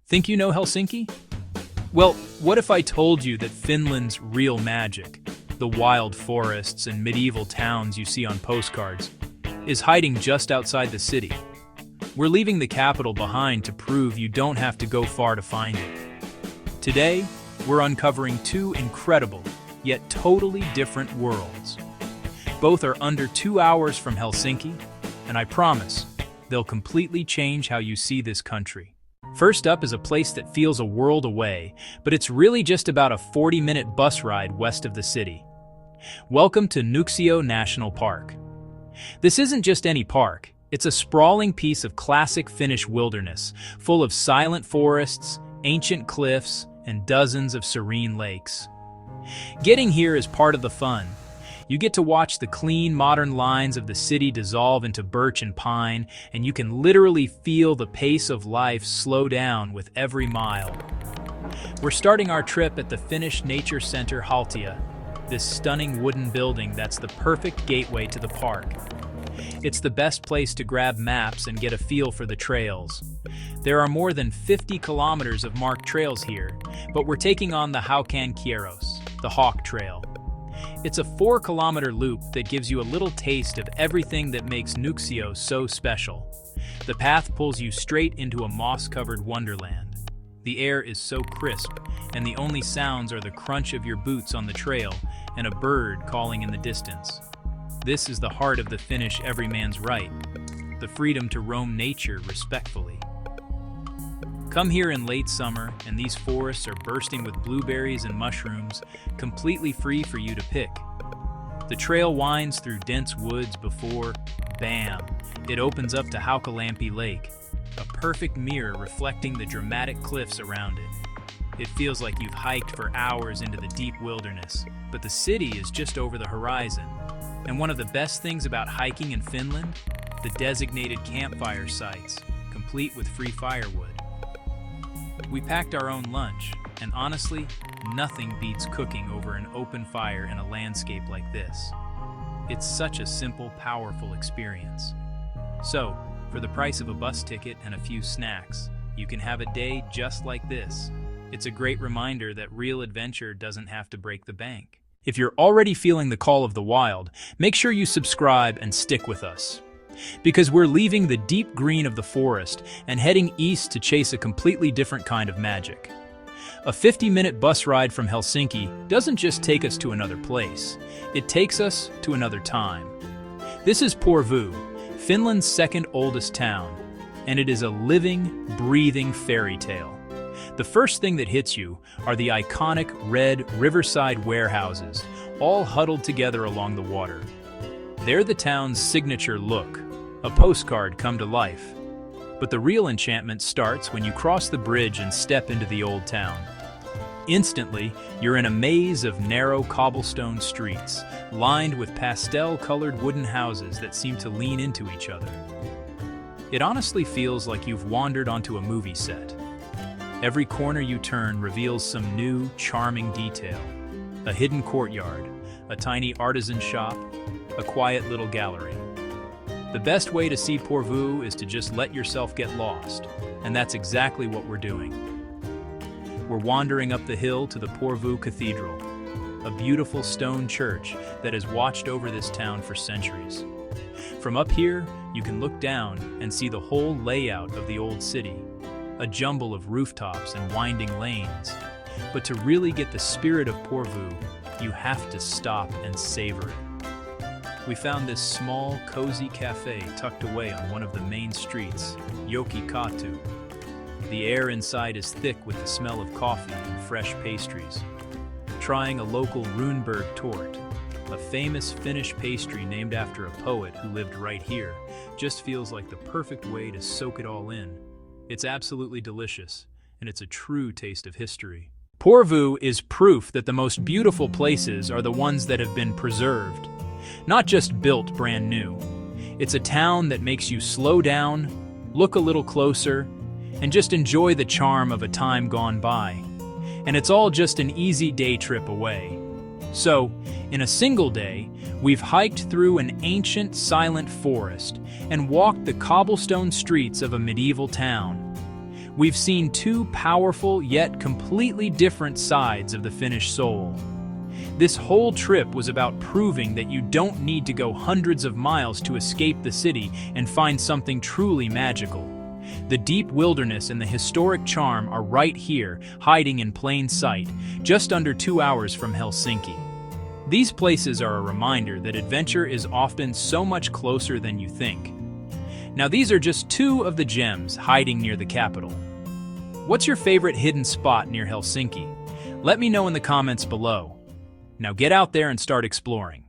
Think you know Helsinki? Well, what if I told you that Finland's real magic, the wild forests and medieval towns you see on postcards, is hiding just outside the city? We're leaving the capital behind to prove you don't have to go far to find it. Today, we're uncovering two incredible, yet totally different worlds. Both are under 2 hours from Helsinki, and I promise, they'll completely change how you see this country. First up is a place that feels a world away, but it's really just about a 40-minute bus ride west of the city. Welcome to Nuuksio National Park. This isn't just any park, it's a sprawling piece of classic Finnish wilderness, full of silent forests, ancient cliffs, and dozens of serene lakes. Getting here is part of the fun. You get to watch the clean, modern lines of the city dissolve into birch and pine, and you can literally feel the pace of life slow down with every mile. We're starting our trip at the Finnish Nature Center Haltia, this stunning wooden building that's the perfect gateway to the park. It's the best place to grab maps and get a feel for the trails. There are more than 50 kilometers of marked trails here, but we're taking on the Haan Kierros, the Hawk Trail. It's a 4-kilometer loop that gives you a little taste of everything that makes Nuuksio so special. The path pulls you straight into a moss-covered wonderland. The air is so crisp, and the only sounds are the crunch of your boots on the trail and a bird calling in the distance. This is the heart of the Finnish everyman's right, the freedom to roam nature respectfully. Come here in late summer, and these forests are bursting with blueberries and mushrooms, completely free for you to pick. The trail winds through dense woods before, bam, it opens up to Halalampi Lake, a perfect mirror reflecting the dramatic cliffs around it. It feels like you've hiked for hours into the deep wilderness, but the city is just over the horizon. And one of the best things about hiking in Finland? The designated campfire sites, complete with free firewood. We packed our own lunch, and honestly, nothing beats cooking over an open fire in a landscape like this. It's such a simple, powerful experience. So, for the price of a bus ticket and a few snacks, you can have a day just like this. It's a great reminder that real adventure doesn't have to break the bank. If you're already feeling the call of the wild, make sure you subscribe and stick with us. Because we're leaving the deep green of the forest and heading east to chase a completely different kind of magic. A 50-minute bus ride from Helsinki doesn't just take us to another place, it takes us to another time. This is Porvoo, Finland's second oldest town, and it is a living, breathing fairy tale. The first thing that hits you are the iconic red riverside warehouses, all huddled together along the water. They're the town's signature look, a postcard come to life. But the real enchantment starts when you cross the bridge and step into the old town. Instantly, you're in a maze of narrow cobblestone streets, lined with pastel-colored wooden houses that seem to lean into each other. It honestly feels like you've wandered onto a movie set. Every corner you turn reveals some new, charming detail. A hidden courtyard, a tiny artisan shop, a quiet little gallery. The best way to see Porvoo is to just let yourself get lost, and that's exactly what we're doing. We're wandering up the hill to the Porvoo Cathedral, a beautiful stone church that has watched over this town for centuries. From up here, you can look down and see the whole layout of the old city, a jumble of rooftops and winding lanes. But to really get the spirit of Porvoo, you have to stop and savor it. We found this small, cozy cafe tucked away on one of the main streets, Joki Katu. The air inside is thick with the smell of coffee and fresh pastries. Trying a local Runeberg Tort, a famous Finnish pastry named after a poet who lived right here, just feels like the perfect way to soak it all in. It's absolutely delicious, and it's a true taste of history. Porvoo is proof that the most beautiful places are the ones that have been preserved. Not just built brand new. It's a town that makes you slow down, look a little closer, and just enjoy the charm of a time gone by. And it's all just an easy day trip away. So, in a single day, we've hiked through an ancient, silent forest and walked the cobblestone streets of a medieval town. We've seen two powerful yet completely different sides of the Finnish soul. This whole trip was about proving that you don't need to go hundreds of miles to escape the city and find something truly magical. The deep wilderness and the historic charm are right here, hiding in plain sight, just under 2 hours from Helsinki. These places are a reminder that adventure is often so much closer than you think. Now, these are just two of the gems hiding near the capital. What's your favorite hidden spot near Helsinki? Let me know in the comments below. Now get out there and start exploring.